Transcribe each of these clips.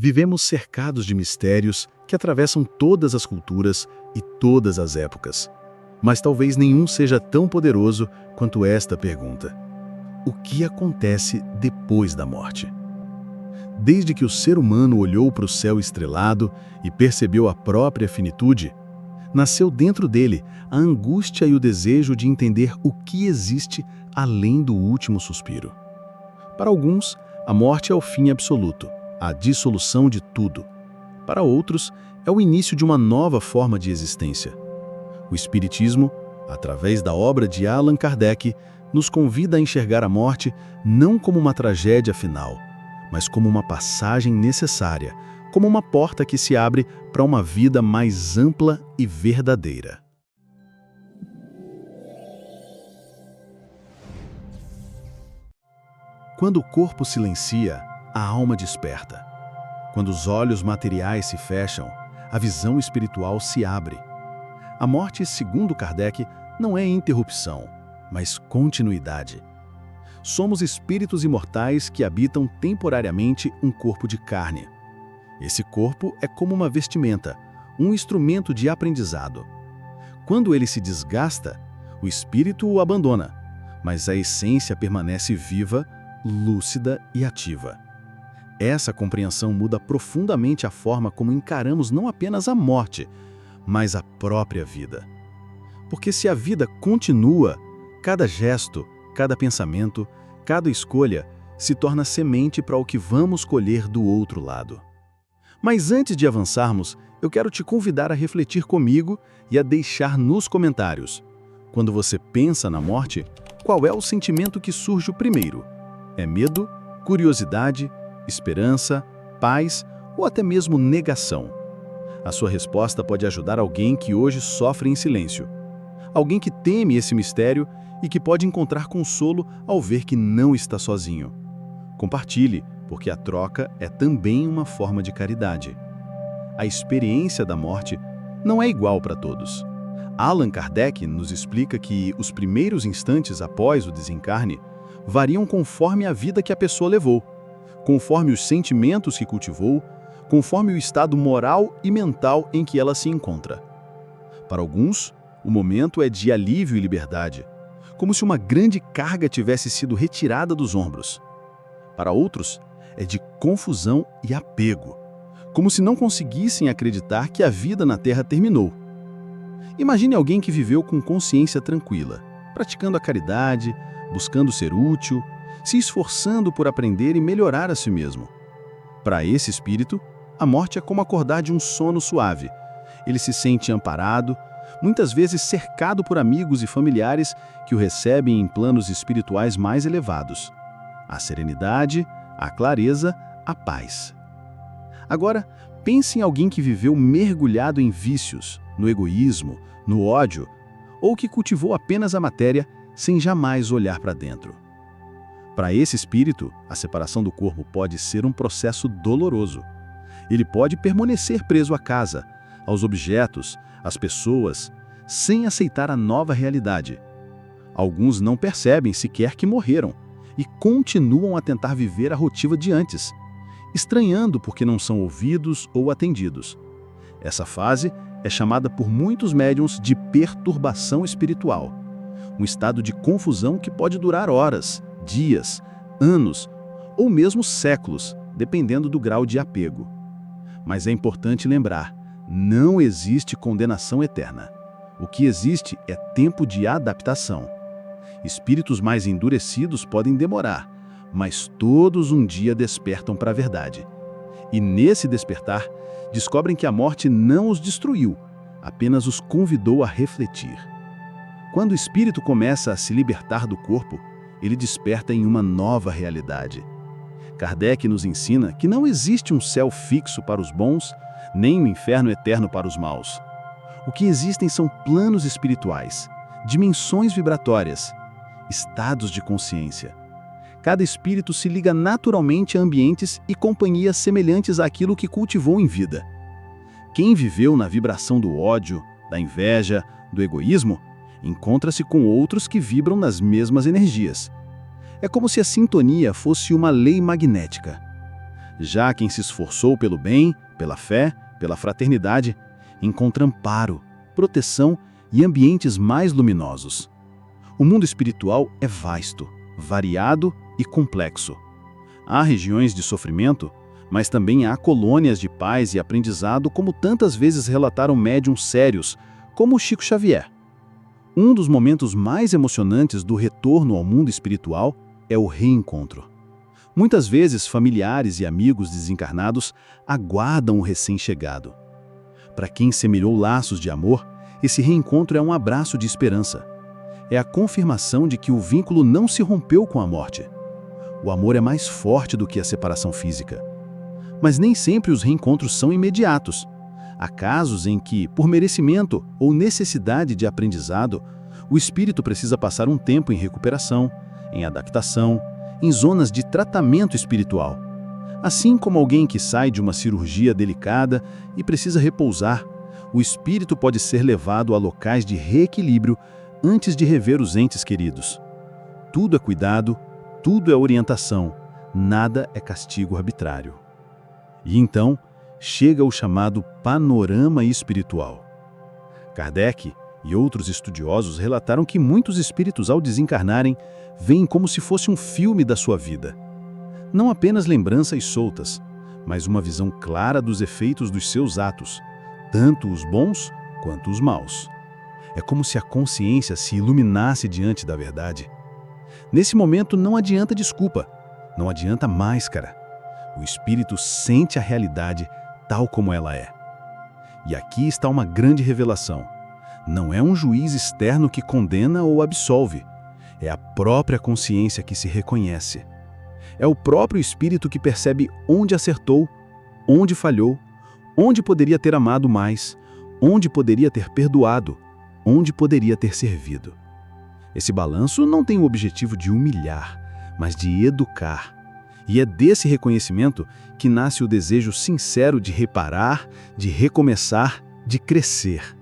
Vivemos cercados de mistérios que atravessam todas as culturas e todas as épocas. Mas talvez nenhum seja tão poderoso quanto esta pergunta: o que acontece depois da morte? Desde que o ser humano olhou para o céu estrelado e percebeu a própria finitude, nasceu dentro dele a angústia e o desejo de entender o que existe além do último suspiro. Para alguns, a morte é o fim absoluto, a dissolução de tudo. Para outros, é o início de uma nova forma de existência. O Espiritismo, através da obra de Allan Kardec, nos convida a enxergar a morte não como uma tragédia final, mas como uma passagem necessária, como uma porta que se abre para uma vida mais ampla e verdadeira. Quando o corpo silencia, a alma desperta. Quando os olhos materiais se fecham, a visão espiritual se abre. A morte, segundo Kardec, não é interrupção, mas continuidade. Somos espíritos imortais que habitam temporariamente um corpo de carne. Esse corpo é como uma vestimenta, um instrumento de aprendizado. Quando ele se desgasta, o espírito o abandona, mas a essência permanece viva, lúcida e ativa. Essa compreensão muda profundamente a forma como encaramos não apenas a morte, mas a própria vida. Porque se a vida continua, cada gesto, cada pensamento, cada escolha se torna semente para o que vamos colher do outro lado. Mas antes de avançarmos, eu quero te convidar a refletir comigo e a deixar nos comentários. Quando você pensa na morte, qual é o sentimento que surge primeiro? É medo, curiosidade, esperança, paz ou até mesmo negação? A sua resposta pode ajudar alguém que hoje sofre em silêncio. Alguém que teme esse mistério e que pode encontrar consolo ao ver que não está sozinho. Compartilhe, porque a troca é também uma forma de caridade. A experiência da morte não é igual para todos. Allan Kardec nos explica que os primeiros instantes após o desencarne variam conforme a vida que a pessoa levou, conforme os sentimentos que cultivou, conforme o estado moral e mental em que ela se encontra. Para alguns, o momento é de alívio e liberdade, como se uma grande carga tivesse sido retirada dos ombros. Para outros, é de confusão e apego, como se não conseguissem acreditar que a vida na Terra terminou. Imagine alguém que viveu com consciência tranquila, praticando a caridade, buscando ser útil, se esforçando por aprender e melhorar a si mesmo. Para esse espírito, a morte é como acordar de um sono suave. Ele se sente amparado, muitas vezes cercado por amigos e familiares que o recebem em planos espirituais mais elevados. A serenidade, a clareza, a paz. Agora, pense em alguém que viveu mergulhado em vícios, no egoísmo, no ódio, ou que cultivou apenas a matéria sem jamais olhar para dentro. Para esse espírito, a separação do corpo pode ser um processo doloroso. Ele pode permanecer preso à casa, aos objetos, às pessoas, sem aceitar a nova realidade. Alguns não percebem sequer que morreram e continuam a tentar viver a rotina de antes, estranhando porque não são ouvidos ou atendidos. Essa fase é chamada por muitos médiuns de perturbação espiritual, um estado de confusão que pode durar horas, dias, anos ou mesmo séculos, dependendo do grau de apego. Mas é importante lembrar, não existe condenação eterna. O que existe é tempo de adaptação. Espíritos mais endurecidos podem demorar, mas todos um dia despertam para a verdade. E nesse despertar, descobrem que a morte não os destruiu, apenas os convidou a refletir. Quando o espírito começa a se libertar do corpo, ele desperta em uma nova realidade. Kardec nos ensina que não existe um céu fixo para os bons, nem um inferno eterno para os maus. O que existem são planos espirituais, dimensões vibratórias, estados de consciência. Cada espírito se liga naturalmente a ambientes e companhias semelhantes àquilo que cultivou em vida. Quem viveu na vibração do ódio, da inveja, do egoísmo, encontra-se com outros que vibram nas mesmas energias. É como se a sintonia fosse uma lei magnética. Já quem se esforçou pelo bem, pela fé, pela fraternidade, encontra amparo, proteção e ambientes mais luminosos. O mundo espiritual é vasto, variado e complexo. Há regiões de sofrimento, mas também há colônias de paz e aprendizado, como tantas vezes relataram médiuns sérios, como Chico Xavier. Um dos momentos mais emocionantes do retorno ao mundo espiritual é o reencontro. Muitas vezes, familiares e amigos desencarnados aguardam o recém-chegado. Para quem semelhou laços de amor, esse reencontro é um abraço de esperança. É a confirmação de que o vínculo não se rompeu com a morte. O amor é mais forte do que a separação física. Mas nem sempre os reencontros são imediatos. Há casos em que, por merecimento ou necessidade de aprendizado, o espírito precisa passar um tempo em recuperação, em adaptação, em zonas de tratamento espiritual. Assim como alguém que sai de uma cirurgia delicada e precisa repousar, o espírito pode ser levado a locais de reequilíbrio antes de rever os entes queridos. Tudo é cuidado, tudo é orientação, nada é castigo arbitrário. E então, chega o chamado panorama espiritual. Kardec e outros estudiosos relataram que muitos espíritos, ao desencarnarem, veem como se fosse um filme da sua vida. Não apenas lembranças soltas, mas uma visão clara dos efeitos dos seus atos, tanto os bons quanto os maus. É como se a consciência se iluminasse diante da verdade. Nesse momento não adianta desculpa, não adianta máscara. O espírito sente a realidade tal como ela é. E aqui está uma grande revelação. Não é um juiz externo que condena ou absolve. É a própria consciência que se reconhece. É o próprio espírito que percebe onde acertou, onde falhou, onde poderia ter amado mais, onde poderia ter perdoado, onde poderia ter servido. Esse balanço não tem o objetivo de humilhar, mas de educar. E é desse reconhecimento que nasce o desejo sincero de reparar, de recomeçar, de crescer.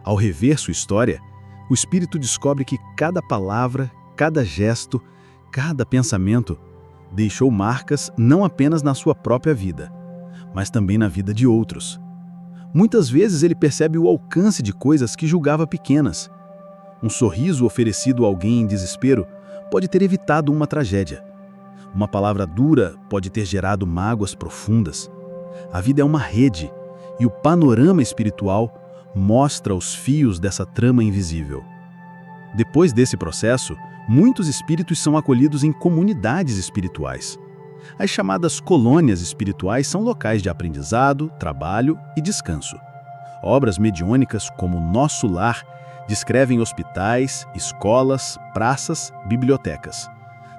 Ao rever sua história, o espírito descobre que cada palavra, cada gesto, cada pensamento deixou marcas não apenas na sua própria vida, mas também na vida de outros. Muitas vezes ele percebe o alcance de coisas que julgava pequenas. Um sorriso oferecido a alguém em desespero pode ter evitado uma tragédia. Uma palavra dura pode ter gerado mágoas profundas. A vida é uma rede, e o panorama espiritual mostra os fios dessa trama invisível. Depois desse processo, muitos espíritos são acolhidos em comunidades espirituais. As chamadas colônias espirituais são locais de aprendizado, trabalho e descanso. Obras mediúnicas como Nosso Lar descrevem hospitais, escolas, praças, bibliotecas.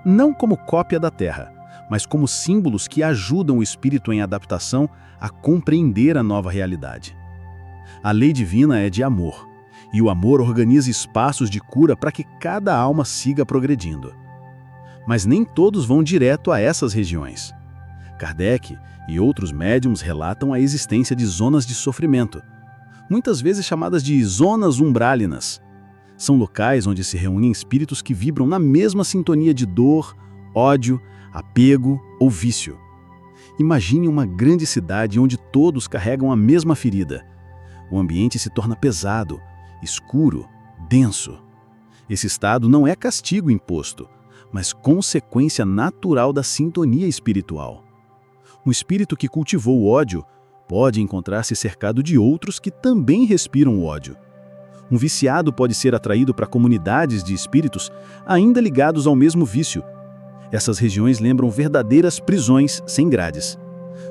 Não como cópia da Terra, mas como símbolos que ajudam o espírito em adaptação a compreender a nova realidade. A lei divina é de amor, e o amor organiza espaços de cura para que cada alma siga progredindo. Mas nem todos vão direto a essas regiões. Kardec e outros médiuns relatam a existência de zonas de sofrimento, muitas vezes chamadas de zonas umbralinas. São locais onde se reúnem espíritos que vibram na mesma sintonia de dor, ódio, apego ou vício. Imagine uma grande cidade onde todos carregam a mesma ferida. O ambiente se torna pesado, escuro, denso. Esse estado não é castigo imposto, mas consequência natural da sintonia espiritual. Um espírito que cultivou o ódio pode encontrar-se cercado de outros que também respiram o ódio. Um viciado pode ser atraído para comunidades de espíritos ainda ligados ao mesmo vício. Essas regiões lembram verdadeiras prisões sem grades,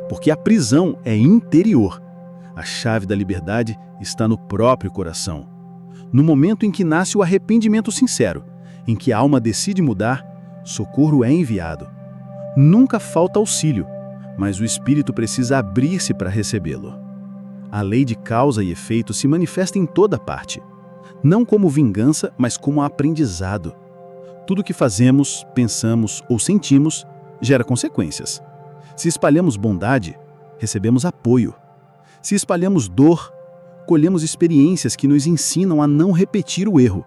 porque a prisão é interior. A chave da liberdade está no próprio coração. No momento em que nasce o arrependimento sincero, em que a alma decide mudar, socorro é enviado. Nunca falta auxílio, mas o espírito precisa abrir-se para recebê-lo. A lei de causa e efeito se manifesta em toda parte, não como vingança, mas como aprendizado. Tudo que fazemos, pensamos ou sentimos gera consequências. Se espalhamos bondade, recebemos apoio. Se espalhamos dor, colhemos experiências que nos ensinam a não repetir o erro.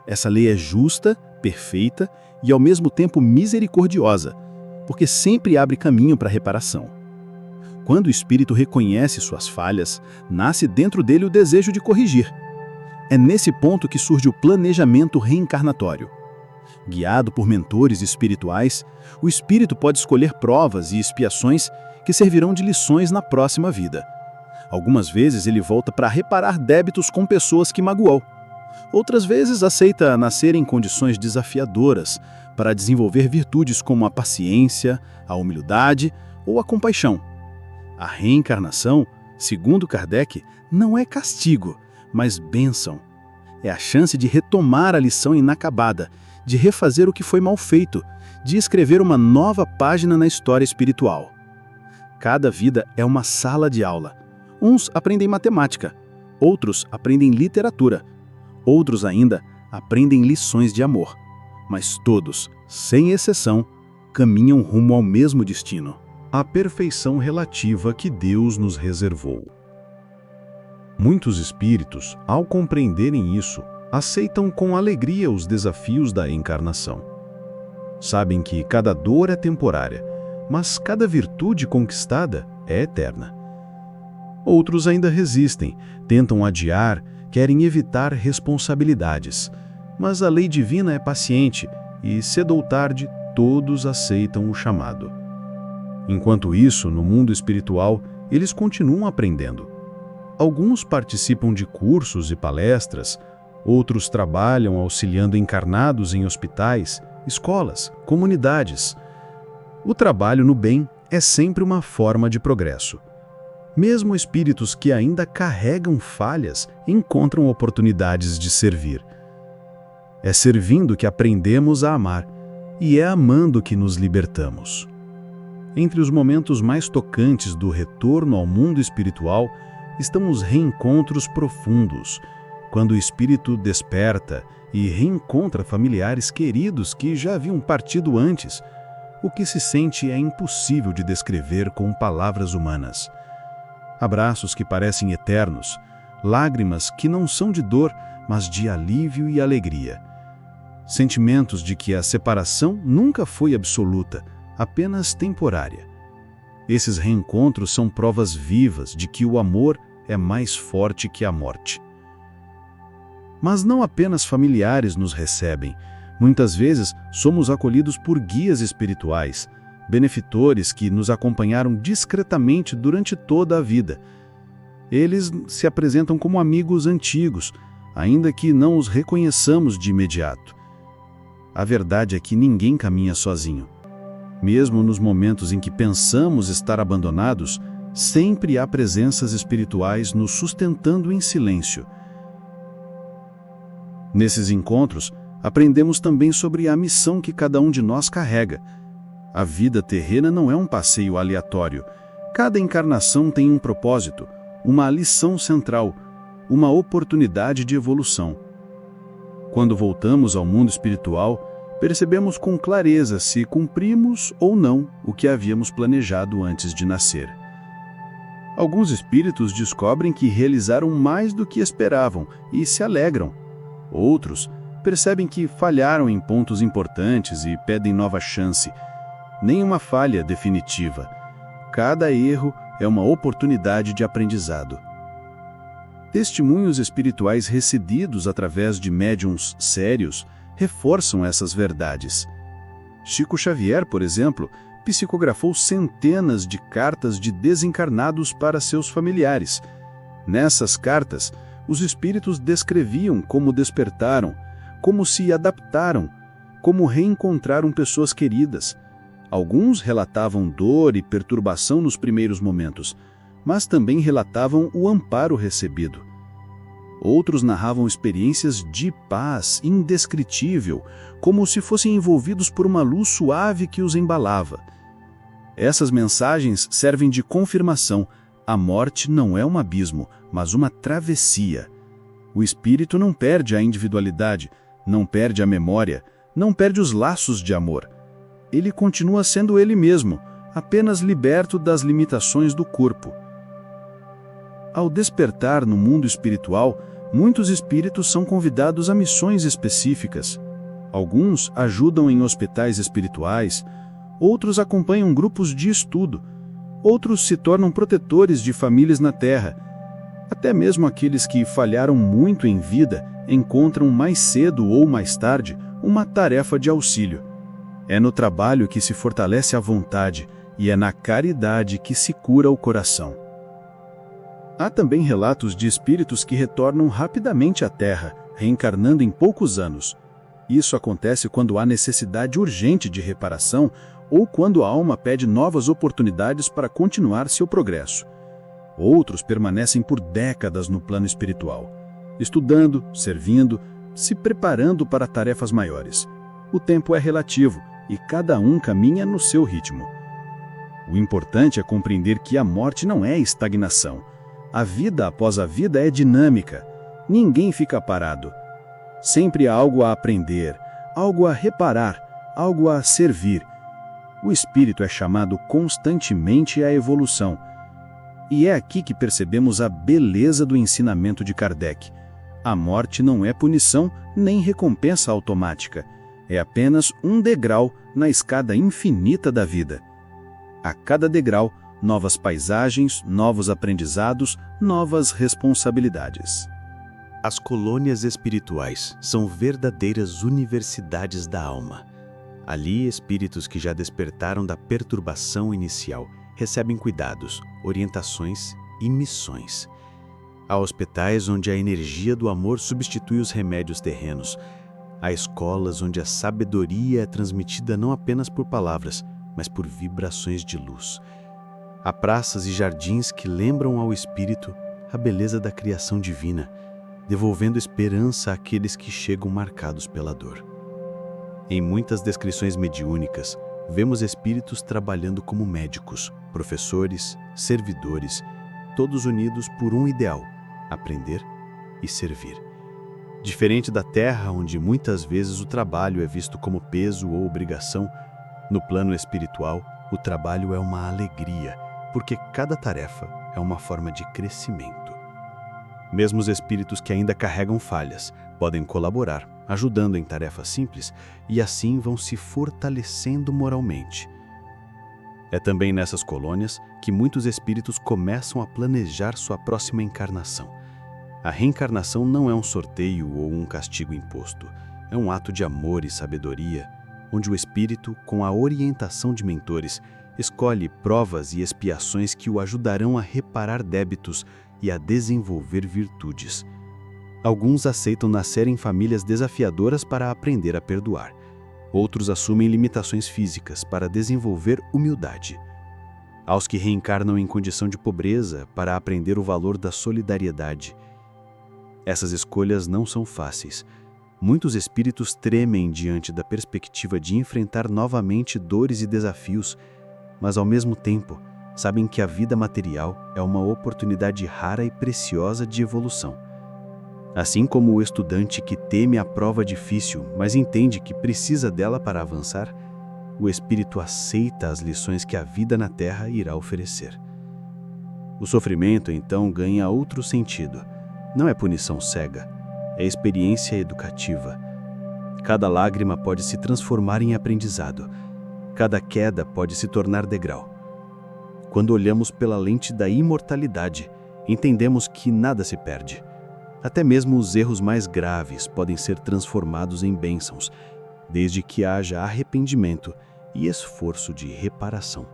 Essa lei é justa, perfeita e ao mesmo tempo misericordiosa, porque sempre abre caminho para a reparação. Quando o espírito reconhece suas falhas, nasce dentro dele o desejo de corrigir. É nesse ponto que surge o planejamento reencarnatório. Guiado por mentores espirituais, o espírito pode escolher provas e expiações que servirão de lições na próxima vida. Algumas vezes ele volta para reparar débitos com pessoas que magoou. Outras vezes aceita nascer em condições desafiadoras para desenvolver virtudes como a paciência, a humildade ou a compaixão. A reencarnação, segundo Kardec, não é castigo, mas bênção. É a chance de retomar a lição inacabada, de refazer o que foi mal feito, de escrever uma nova página na história espiritual. Cada vida é uma sala de aula. Uns aprendem matemática, outros aprendem literatura, outros ainda aprendem lições de amor. Mas todos, sem exceção, caminham rumo ao mesmo destino: a perfeição relativa que Deus nos reservou. Muitos espíritos, ao compreenderem isso, aceitam com alegria os desafios da encarnação. Sabem que cada dor é temporária, mas cada virtude conquistada é eterna. Outros ainda resistem, tentam adiar, querem evitar responsabilidades, mas a lei divina é paciente e, cedo ou tarde, todos aceitam o chamado. Enquanto isso, no mundo espiritual, eles continuam aprendendo. Alguns participam de cursos e palestras, outros trabalham auxiliando encarnados em hospitais, escolas, comunidades. O trabalho no bem é sempre uma forma de progresso. Mesmo espíritos que ainda carregam falhas encontram oportunidades de servir. É servindo que aprendemos a amar, e é amando que nos libertamos. Entre os momentos mais tocantes do retorno ao mundo espiritual estão os reencontros profundos, quando o espírito desperta e reencontra familiares queridos que já haviam partido antes. O que se sente é impossível de descrever com palavras humanas. Abraços que parecem eternos, lágrimas que não são de dor, mas de alívio e alegria. Sentimentos de que a separação nunca foi absoluta, apenas temporária. Esses reencontros são provas vivas de que o amor é mais forte que a morte. Mas não apenas familiares nos recebem. Muitas vezes somos acolhidos por guias espirituais, benefitores que nos acompanharam discretamente durante toda a vida. Eles se apresentam como amigos antigos, ainda que não os reconheçamos de imediato. A verdade é que ninguém caminha sozinho. Mesmo nos momentos em que pensamos estar abandonados, sempre há presenças espirituais nos sustentando em silêncio. Nesses encontros, aprendemos também sobre a missão que cada um de nós carrega. A vida terrena não é um passeio aleatório. Cada encarnação tem um propósito, uma lição central, uma oportunidade de evolução. Quando voltamos ao mundo espiritual, percebemos com clareza se cumprimos ou não o que havíamos planejado antes de nascer. Alguns espíritos descobrem que realizaram mais do que esperavam e se alegram. Outros percebem que falharam em pontos importantes e pedem nova chance. Nenhuma falha é definitiva. Cada erro é uma oportunidade de aprendizado. Testemunhos espirituais recebidos através de médiuns sérios reforçam essas verdades. Chico Xavier, por exemplo, psicografou centenas de cartas de desencarnados para seus familiares. Nessas cartas, os espíritos descreviam como despertaram, como se adaptaram, como reencontraram pessoas queridas. Alguns relatavam dor e perturbação nos primeiros momentos, mas também relatavam o amparo recebido. Outros narravam experiências de paz indescritível, como se fossem envolvidos por uma luz suave que os embalava. Essas mensagens servem de confirmação. A morte não é um abismo, mas uma travessia. O espírito não perde a individualidade, não perde a memória, não perde os laços de amor. Ele continua sendo ele mesmo, apenas liberto das limitações do corpo. Ao despertar no mundo espiritual, muitos espíritos são convidados a missões específicas. Alguns ajudam em hospitais espirituais, outros acompanham grupos de estudo, outros se tornam protetores de famílias na Terra. Até mesmo aqueles que falharam muito em vida encontram mais cedo ou mais tarde uma tarefa de auxílio. É no trabalho que se fortalece a vontade e é na caridade que se cura o coração. Há também relatos de espíritos que retornam rapidamente à Terra, reencarnando em poucos anos. Isso acontece quando há necessidade urgente de reparação ou quando a alma pede novas oportunidades para continuar seu progresso. Outros permanecem por décadas no plano espiritual, estudando, servindo, se preparando para tarefas maiores. O tempo é relativo e cada um caminha no seu ritmo. O importante é compreender que a morte não é estagnação. A vida após a vida é dinâmica. Ninguém fica parado. Sempre há algo a aprender, algo a reparar, algo a servir. O espírito é chamado constantemente à evolução. E é aqui que percebemos a beleza do ensinamento de Kardec. A morte não é punição nem recompensa automática. É apenas um degrau na escada infinita da vida. A cada degrau, novas paisagens, novos aprendizados, novas responsabilidades. As colônias espirituais são verdadeiras universidades da alma. Ali, espíritos que já despertaram da perturbação inicial recebem cuidados, orientações e missões. Há hospitais onde a energia do amor substitui os remédios terrenos. Há escolas onde a sabedoria é transmitida não apenas por palavras, mas por vibrações de luz. Há praças e jardins que lembram ao espírito a beleza da criação divina, devolvendo esperança àqueles que chegam marcados pela dor. Em muitas descrições mediúnicas, vemos espíritos trabalhando como médicos, professores, servidores, todos unidos por um ideal: aprender e servir. Diferente da Terra, onde muitas vezes o trabalho é visto como peso ou obrigação, no plano espiritual, o trabalho é uma alegria, porque cada tarefa é uma forma de crescimento. Mesmo os espíritos que ainda carregam falhas podem colaborar, ajudando em tarefas simples, e assim vão se fortalecendo moralmente. É também nessas colônias que muitos espíritos começam a planejar sua próxima encarnação. A reencarnação não é um sorteio ou um castigo imposto, é um ato de amor e sabedoria, onde o espírito, com a orientação de mentores, escolhe provas e expiações que o ajudarão a reparar débitos e a desenvolver virtudes. Alguns aceitam nascer em famílias desafiadoras para aprender a perdoar. Outros assumem limitações físicas para desenvolver humildade. Aos que reencarnam em condição de pobreza para aprender o valor da solidariedade. Essas escolhas não são fáceis. Muitos espíritos tremem diante da perspectiva de enfrentar novamente dores e desafios, mas ao mesmo tempo sabem que a vida material é uma oportunidade rara e preciosa de evolução. Assim como o estudante que teme a prova difícil, mas entende que precisa dela para avançar, o espírito aceita as lições que a vida na Terra irá oferecer. O sofrimento, então, ganha outro sentido. Não é punição cega, é experiência educativa. Cada lágrima pode se transformar em aprendizado. Cada queda pode se tornar degrau. Quando olhamos pela lente da imortalidade, entendemos que nada se perde. Até mesmo os erros mais graves podem ser transformados em bênçãos, desde que haja arrependimento e esforço de reparação.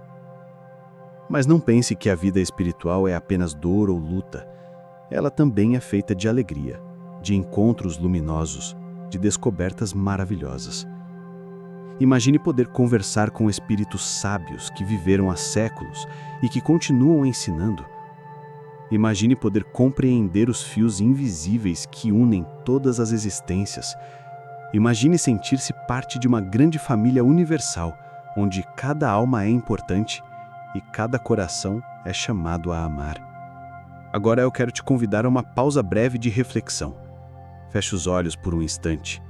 Mas não pense que a vida espiritual é apenas dor ou luta. Ela também é feita de alegria, de encontros luminosos, de descobertas maravilhosas. Imagine poder conversar com espíritos sábios que viveram há séculos e que continuam ensinando. Imagine poder compreender os fios invisíveis que unem todas as existências. Imagine sentir-se parte de uma grande família universal, onde cada alma é importante e cada coração é chamado a amar. Agora eu quero te convidar a uma pausa breve de reflexão. Feche os olhos por um instante.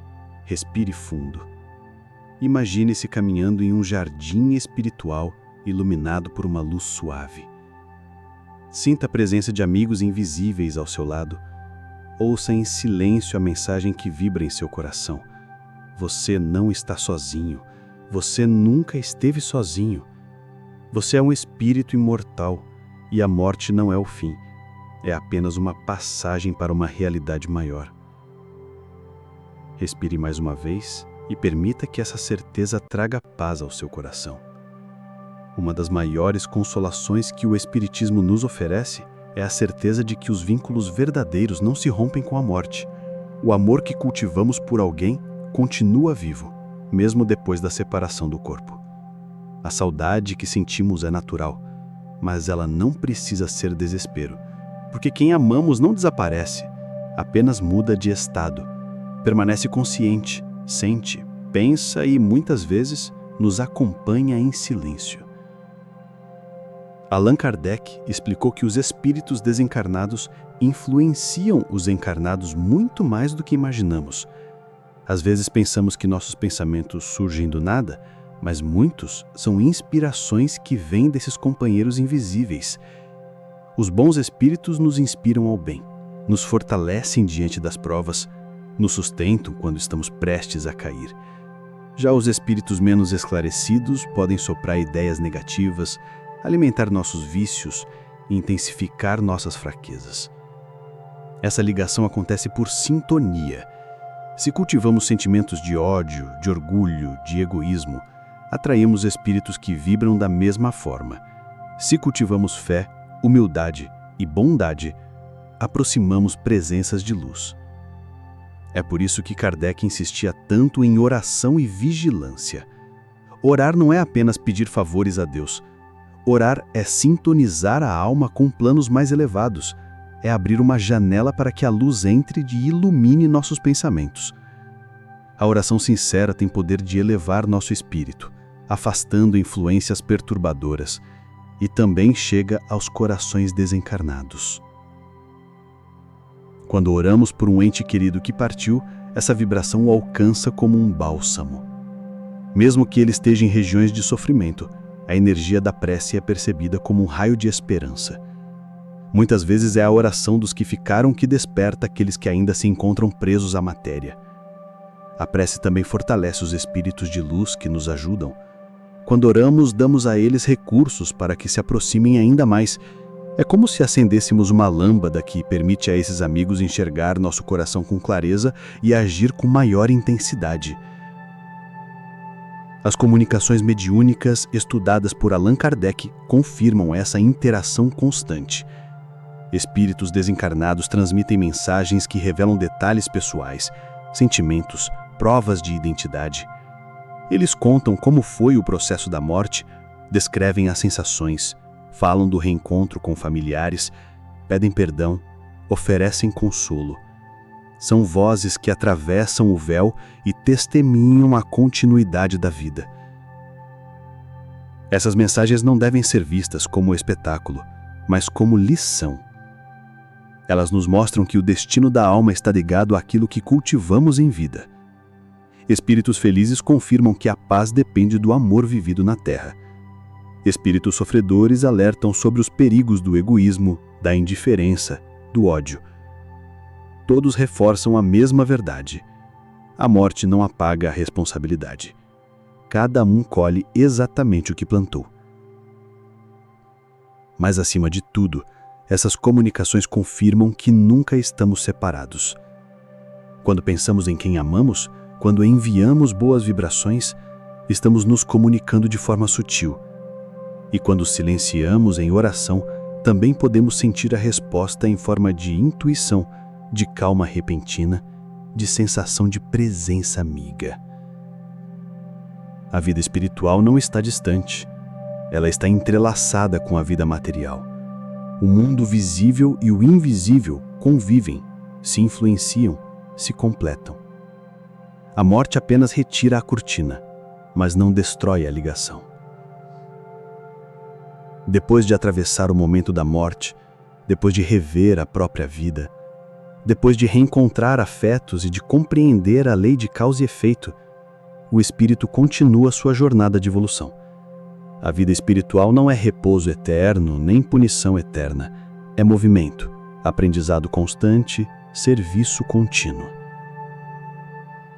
Respire fundo. Imagine-se caminhando em um jardim espiritual iluminado por uma luz suave. Sinta a presença de amigos invisíveis ao seu lado. Ouça em silêncio a mensagem que vibra em seu coração. Você não está sozinho. Você nunca esteve sozinho. Você é um espírito imortal e a morte não é o fim. É apenas uma passagem para uma realidade maior. Respire mais uma vez e permita que essa certeza traga paz ao seu coração. Uma das maiores consolações que o Espiritismo nos oferece é a certeza de que os vínculos verdadeiros não se rompem com a morte. O amor que cultivamos por alguém continua vivo, mesmo depois da separação do corpo. A saudade que sentimos é natural, mas ela não precisa ser desespero, porque quem amamos não desaparece, apenas muda de estado. Permanece consciente, sente, pensa e, muitas vezes, nos acompanha em silêncio. Allan Kardec explicou que os espíritos desencarnados influenciam os encarnados muito mais do que imaginamos. Às vezes pensamos que nossos pensamentos surgem do nada, mas muitos são inspirações que vêm desses companheiros invisíveis. Os bons espíritos nos inspiram ao bem, nos fortalecem diante das provas, nos sustentam quando estamos prestes a cair. Já os espíritos menos esclarecidos podem soprar ideias negativas, alimentar nossos vícios e intensificar nossas fraquezas. Essa ligação acontece por sintonia. Se cultivamos sentimentos de ódio, de orgulho, de egoísmo, atraímos espíritos que vibram da mesma forma. Se cultivamos fé, humildade e bondade, aproximamos presenças de luz. É por isso que Kardec insistia tanto em oração e vigilância. Orar não é apenas pedir favores a Deus. Orar é sintonizar a alma com planos mais elevados. É abrir uma janela para que a luz entre e ilumine nossos pensamentos. A oração sincera tem poder de elevar nosso espírito, afastando influências perturbadoras, e também chega aos corações desencarnados. Quando oramos por um ente querido que partiu, essa vibração o alcança como um bálsamo. Mesmo que ele esteja em regiões de sofrimento, a energia da prece é percebida como um raio de esperança. Muitas vezes é a oração dos que ficaram que desperta aqueles que ainda se encontram presos à matéria. A prece também fortalece os espíritos de luz que nos ajudam. Quando oramos, damos a eles recursos para que se aproximem ainda mais. É como se acendêssemos uma lâmpada que permite a esses amigos enxergar nosso coração com clareza e agir com maior intensidade. As comunicações mediúnicas estudadas por Allan Kardec confirmam essa interação constante. Espíritos desencarnados transmitem mensagens que revelam detalhes pessoais, sentimentos, provas de identidade. Eles contam como foi o processo da morte, descrevem as sensações, falam do reencontro com familiares, pedem perdão, oferecem consolo. São vozes que atravessam o véu e testemunham a continuidade da vida. Essas mensagens não devem ser vistas como espetáculo, mas como lição. Elas nos mostram que o destino da alma está ligado àquilo que cultivamos em vida. Espíritos felizes confirmam que a paz depende do amor vivido na Terra. Espíritos sofredores alertam sobre os perigos do egoísmo, da indiferença, do ódio. Todos reforçam a mesma verdade. A morte não apaga a responsabilidade. Cada um colhe exatamente o que plantou. Mas, acima de tudo, essas comunicações confirmam que nunca estamos separados. Quando pensamos em quem amamos, quando enviamos boas vibrações, estamos nos comunicando de forma sutil. E quando silenciamos em oração, também podemos sentir a resposta em forma de intuição, de calma repentina, de sensação de presença amiga. A vida espiritual não está distante. Ela está entrelaçada com a vida material. O mundo visível e o invisível convivem, se influenciam, se completam. A morte apenas retira a cortina, mas não destrói a ligação. Depois de atravessar o momento da morte, depois de rever a própria vida, depois de reencontrar afetos e de compreender a lei de causa e efeito, o espírito continua sua jornada de evolução. A vida espiritual não é repouso eterno, nem punição eterna. É movimento, aprendizado constante, serviço contínuo.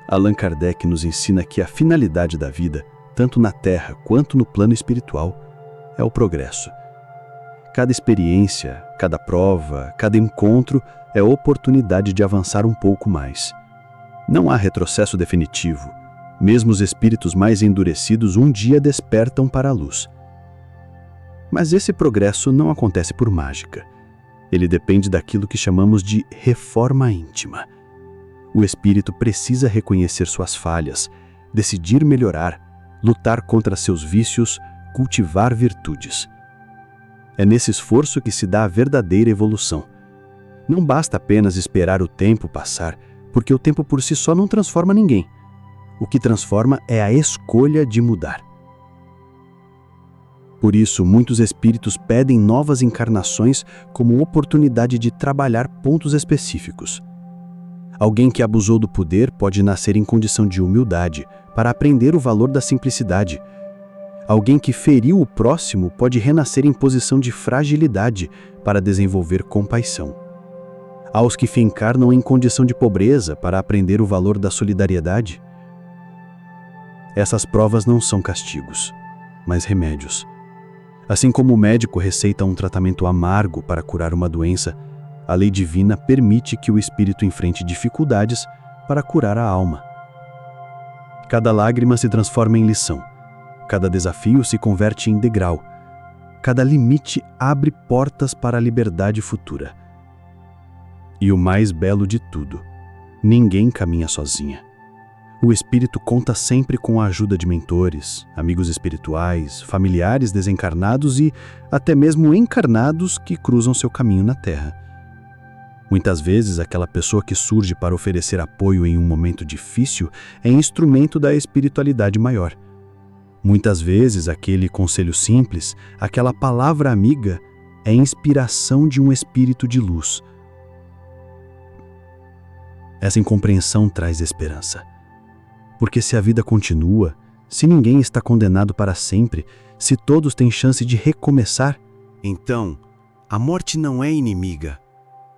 Allan Kardec nos ensina que a finalidade da vida tanto na Terra quanto no plano espiritual, é o progresso. Cada experiência, cada prova, cada encontro é oportunidade de avançar um pouco mais. Não há retrocesso definitivo. Mesmo os espíritos mais endurecidos um dia despertam para a luz. Mas esse progresso não acontece por mágica. Ele depende daquilo que chamamos de reforma íntima. O espírito precisa reconhecer suas falhas, decidir melhorar, lutar contra seus vícios, cultivar virtudes. É nesse esforço que se dá a verdadeira evolução. Não basta apenas esperar o tempo passar, porque o tempo por si só não transforma ninguém. O que transforma é a escolha de mudar. Por isso, muitos espíritos pedem novas encarnações como oportunidade de trabalhar pontos específicos. Alguém que abusou do poder pode nascer em condição de humildade, para aprender o valor da simplicidade. Alguém que feriu o próximo pode renascer em posição de fragilidade, para desenvolver compaixão. Há os que se encarnam em condição de pobreza, para aprender o valor da solidariedade. Essas provas não são castigos, mas remédios. Assim como o médico receita um tratamento amargo para curar uma doença, a lei divina permite que o espírito enfrente dificuldades para curar a alma. Cada lágrima se transforma em lição, cada desafio se converte em degrau, cada limite abre portas para a liberdade futura. E o mais belo de tudo, ninguém caminha sozinha. O espírito conta sempre com a ajuda de mentores, amigos espirituais, familiares desencarnados e até mesmo encarnados que cruzam seu caminho na Terra. Muitas vezes, aquela pessoa que surge para oferecer apoio em um momento difícil é instrumento da espiritualidade maior. Muitas vezes, aquele conselho simples, aquela palavra amiga, é inspiração de um espírito de luz. Essa incompreensão traz esperança. Porque se a vida continua, se ninguém está condenado para sempre, se todos têm chance de recomeçar, então, a morte não é inimiga.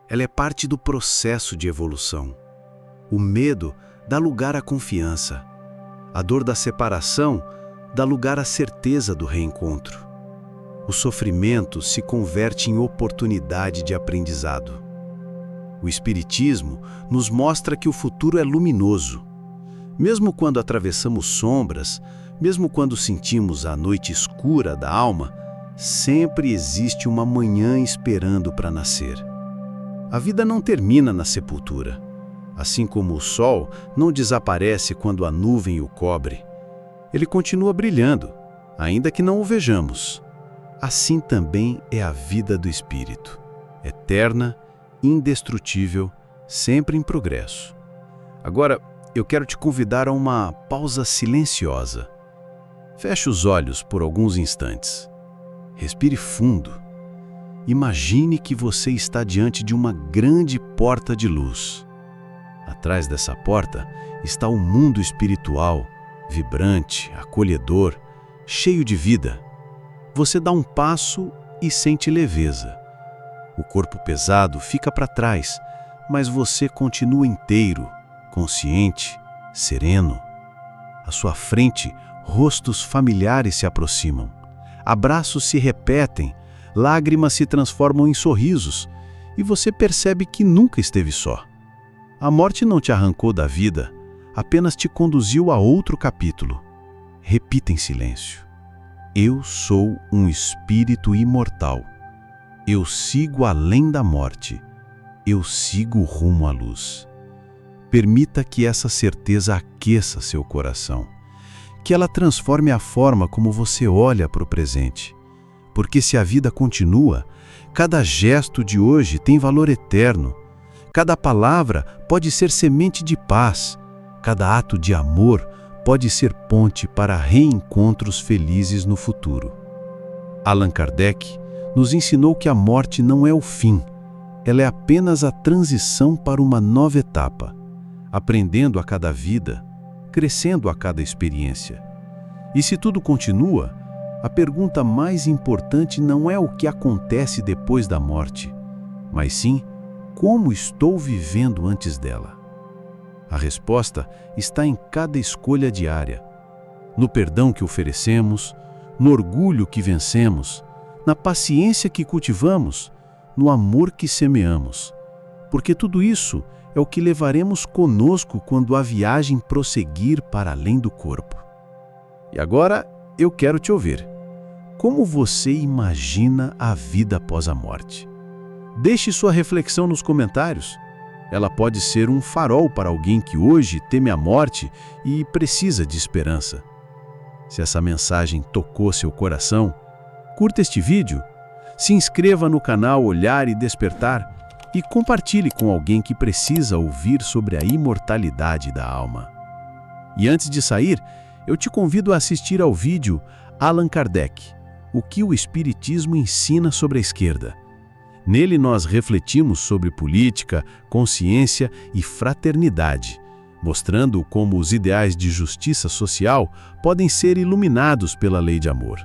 Ela é parte do processo de evolução. O medo dá lugar à confiança. A dor da separação dá lugar à certeza do reencontro. O sofrimento se converte em oportunidade de aprendizado. O Espiritismo nos mostra que o futuro é luminoso. Mesmo quando atravessamos sombras, mesmo quando sentimos a noite escura da alma, sempre existe uma manhã esperando para nascer. A vida não termina na sepultura. Assim como o sol não desaparece quando a nuvem o cobre. Ele continua brilhando, ainda que não o vejamos. Assim também é a vida do espírito, eterna, indestrutível, sempre em progresso. Agora, eu quero te convidar a uma pausa silenciosa. Feche os olhos por alguns instantes. Respire fundo. Imagine que você está diante de uma grande porta de luz. Atrás dessa porta está o mundo espiritual, vibrante, acolhedor, cheio de vida. Você dá um passo e sente leveza. O corpo pesado fica para trás, mas você continua inteiro, consciente, sereno. À sua frente, rostos familiares se aproximam. Abraços se repetem, lágrimas se transformam em sorrisos, e você percebe que nunca esteve só. A morte não te arrancou da vida, apenas te conduziu a outro capítulo. Repita em silêncio. Eu sou um espírito imortal. Eu sigo além da morte. Eu sigo rumo à luz. Permita que essa certeza aqueça seu coração, que ela transforme a forma como você olha para o presente. Porque se a vida continua, cada gesto de hoje tem valor eterno. Cada palavra pode ser semente de paz. Cada ato de amor pode ser ponte para reencontros felizes no futuro. Allan Kardec nos ensinou que a morte não é o fim. Ela é apenas a transição para uma nova etapa. Aprendendo a cada vida, crescendo a cada experiência. E se tudo continua, a pergunta mais importante não é o que acontece depois da morte, mas sim como estou vivendo antes dela. A resposta está em cada escolha diária. no perdão que oferecemos, no orgulho que vencemos, na paciência que cultivamos, no amor que semeamos. Porque tudo isso é o que levaremos conosco quando a viagem prosseguir para além do corpo. E agora eu quero te ouvir. Como você imagina a vida após a morte? Deixe sua reflexão nos comentários. Ela pode ser um farol para alguém que hoje teme a morte e precisa de esperança. Se essa mensagem tocou seu coração, curta este vídeo, se inscreva no canal Olhar e Despertar e compartilhe com alguém que precisa ouvir sobre a imortalidade da alma. E antes de sair, eu te convido a assistir ao vídeo Allan Kardec, O que o Espiritismo ensina sobre a esquerda. Nele nós refletimos sobre política, consciência e fraternidade, mostrando como os ideais de justiça social podem ser iluminados pela lei de amor.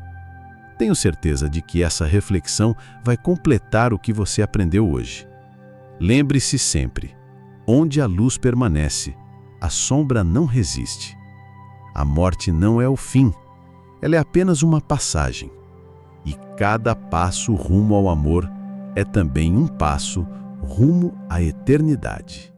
Tenho certeza de que essa reflexão vai completar o que você aprendeu hoje. Lembre-se sempre, onde a luz permanece, a sombra não resiste. A morte não é o fim, ela é apenas uma passagem. E cada passo rumo ao amor é também um passo rumo à eternidade.